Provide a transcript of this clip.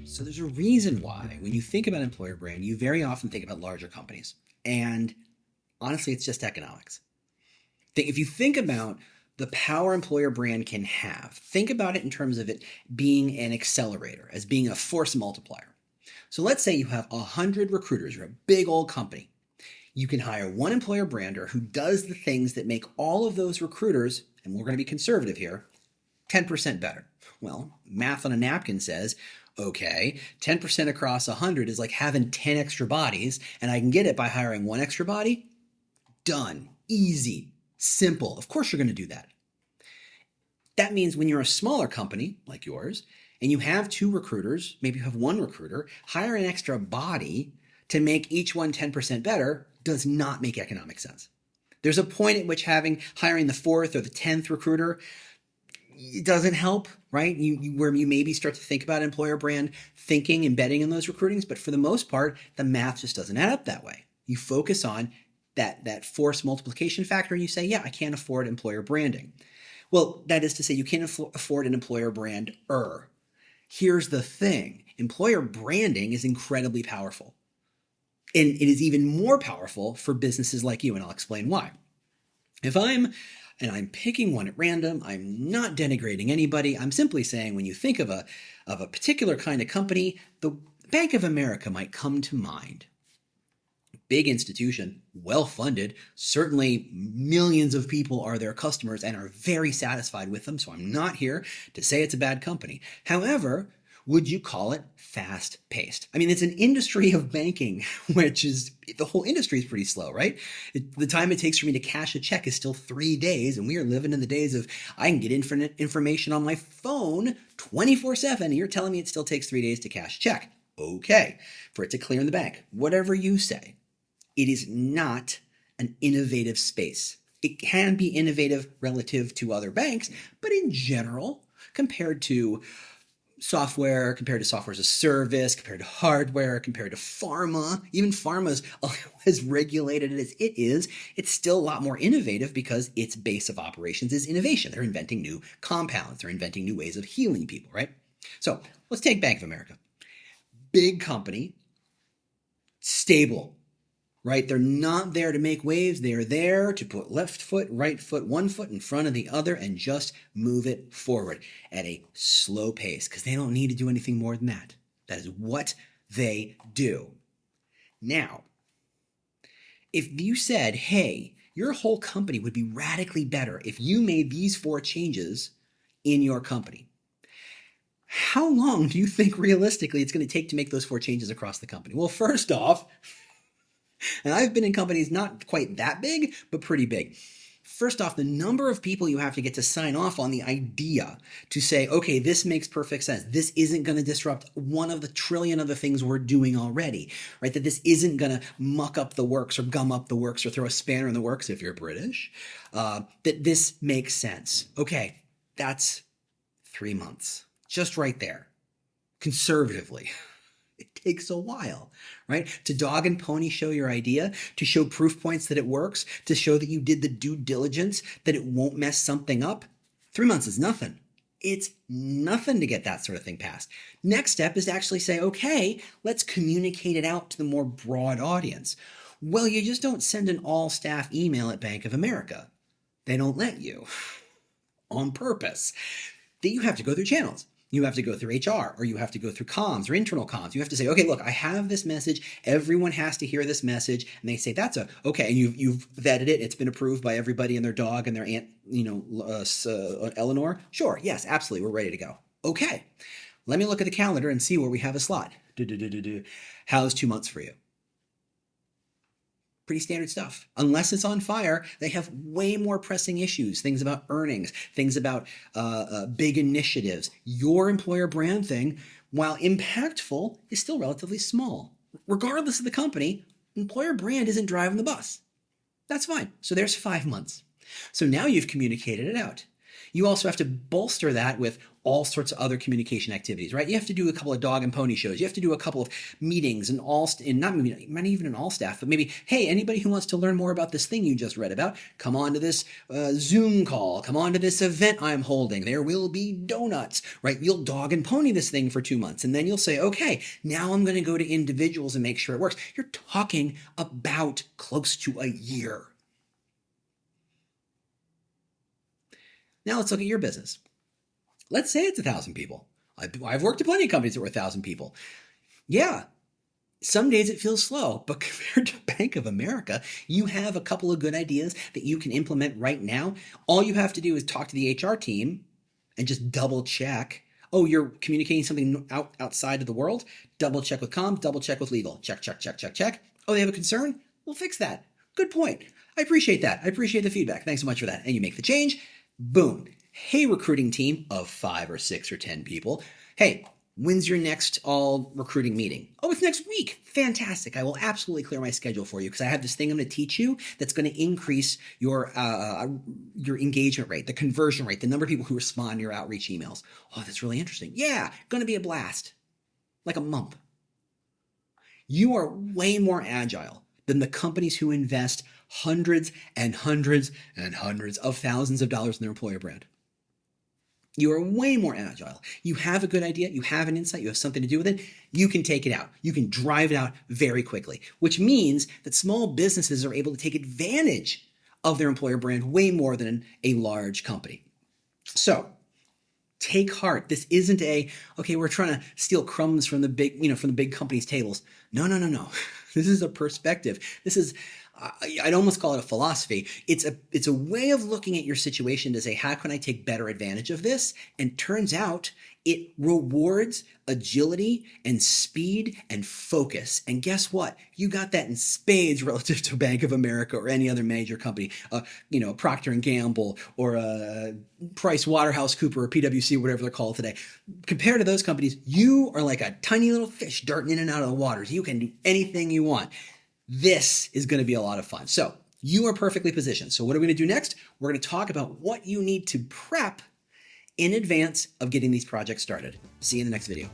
So there's a reason why when you think about employer brand, you very often think about larger companies. And honestly, it's just economics. If you think about the power employer brand can have, think about it in terms of it being an accelerator, as being a force multiplier. So let's say you have 100 recruiters, you're a big old company. You can hire one employer brander who does the things that make all of those recruiters, and we're going to be conservative here, 10% better. Well, math on a napkin says, okay, 10% across 100 is like having 10 extra bodies, and I can get it by hiring one extra body. Done. Easy. Simple. Of course you're going to do that. That means when you're a smaller company like yours, and you have two recruiters, maybe you have one recruiter, hire an extra body to make each one 10% better does not make economic sense. There's a point at which hiring the fourth or the 10th recruiter, it doesn't help, right? Where you maybe start to think about employer brand thinking, embedding in those recruitings, but for the most part, the math just doesn't add up that way. You focus on that force multiplication factor and you say, yeah, I can't afford employer branding. Well, that is to say you can't afford an employer brander. Here's the thing. Employer branding is incredibly powerful. And it is even more powerful for businesses like you, and I'll explain why. I'm picking one at random, I'm not denigrating anybody, I'm simply saying when you think of a particular kind of company, the Bank of America might come to mind. Big institution, well-funded, certainly millions of people are their customers and are very satisfied with them, so I'm not here to say it's a bad company. However, would you call it fast-paced? I mean, it's an industry of banking, which is, the whole industry is pretty slow, right? The time it takes for me to cash a check is still 3 days, and we are living in the days of, I can get infinite information on my phone 24/7, and you're telling me it still takes 3 days to cash a check. Okay, for it to clear in the bank, whatever you say. It is not an innovative space. It can be innovative relative to other banks, but in general, compared to software as a service, compared to hardware, compared to pharma, even pharma's as regulated as it is, it's still a lot more innovative because its base of operations is innovation. They're inventing new compounds. They're inventing new ways of healing people, right? So let's take Bank of America. Big company, stable, right? They're not there to make waves. They are there to put left foot, right foot, one foot in front of the other and just move it forward at a slow pace because they don't need to do anything more than that. That is what they do. Now, if you said, hey, your whole company would be radically better if you made these 4 changes in your company, how long do you think realistically it's going to take to make those 4 changes across the company? Well, first off, and I've been in companies not quite that big, but pretty big. First off, the number of people you have to get to sign off on the idea to say, okay, this makes perfect sense. This isn't going to disrupt one of the trillion other things we're doing already, right? That this isn't going to muck up the works or gum up the works or throw a spanner in the works if you're British, that this makes sense. Okay, that's 3 months, just right there, conservatively. It takes a while, right? To dog and pony show your idea, to show proof points that it works, to show that you did the due diligence, that it won't mess something up. 3 months is nothing. It's nothing to get that sort of thing passed. Next step is to actually say, okay, let's communicate it out to the more broad audience. Well, you just don't send an all-staff email at Bank of America. They don't let you on purpose. That you have to go through channels. You have to go through HR, or you have to go through comms or internal comms. You have to say, okay, look, I have this message. Everyone has to hear this message. And they say, okay. And you've vetted it. It's been approved by everybody and their dog and their aunt, Eleanor. Sure. Yes, absolutely. We're ready to go. Okay. Let me look at the calendar and see where we have a slot. How's 2 months for you? Pretty standard stuff. Unless it's on fire, they have way more pressing issues, things about earnings, things about big initiatives. Your employer brand thing, while impactful, is still relatively small. Regardless of the company, employer brand isn't driving the bus. That's fine. So there's 5 months. So now you've communicated it out. You also have to bolster that with all sorts of other communication activities, right? You have to do a couple of dog and pony shows. You have to do a couple of meetings and not even an all staff, but maybe, hey, anybody who wants to learn more about this thing you just read about, come on to this Zoom call, come on to this event I'm holding. There will be donuts, right? You'll dog and pony this thing for 2 months, and then you'll say, okay, now I'm going to go to individuals and make sure it works. You're talking about close to a year. Now let's look at your business. Let's say it's 1,000 people. I've worked at plenty of companies that were 1,000 people. Yeah, some days it feels slow, but compared to Bank of America, you have a couple of good ideas that you can implement right now. All you have to do is talk to the HR team and just double check. Oh, you're communicating something outside of the world? Double check with comms, double check with legal. Check, check, check, check, check. Oh, they have a concern? We'll fix that. Good point. I appreciate that. I appreciate the feedback. Thanks so much for that. And you make the change. Boom. Hey, recruiting team of 5 or 6 or 10 people. Hey, when's your next all recruiting meeting? Oh, it's next week. Fantastic. I will absolutely clear my schedule for you because I have this thing I'm going to teach you that's going to increase your engagement rate, the conversion rate, the number of people who respond to your outreach emails. Oh, that's really interesting. Yeah, going to be a blast. Like a month. You are way more agile than the companies who invest hundreds and hundreds and hundreds of thousands of dollars in their employer brand. You are way more agile. You have a good idea. You have an insight. You have something to do with it. You can take it out. You can drive it out very quickly, which means that small businesses are able to take advantage of their employer brand way more than a large company. So take heart. This isn't okay, we're trying to steal crumbs from the big companies' tables. No. This is a perspective. This is, I'd almost call it a philosophy. It's a way of looking at your situation to say, how can I take better advantage of this? And turns out it rewards agility and speed and focus. And guess what? You got that in spades relative to Bank of America or any other major company, Procter & Gamble or Price Waterhouse Cooper or PwC, whatever they're called today. Compared to those companies, you are like a tiny little fish darting in and out of the waters. You can do anything you want. This is going to be a lot of fun. So you are perfectly positioned. So what are we going to do next? We're going to talk about what you need to prep in advance of getting these projects started. See you in the next video.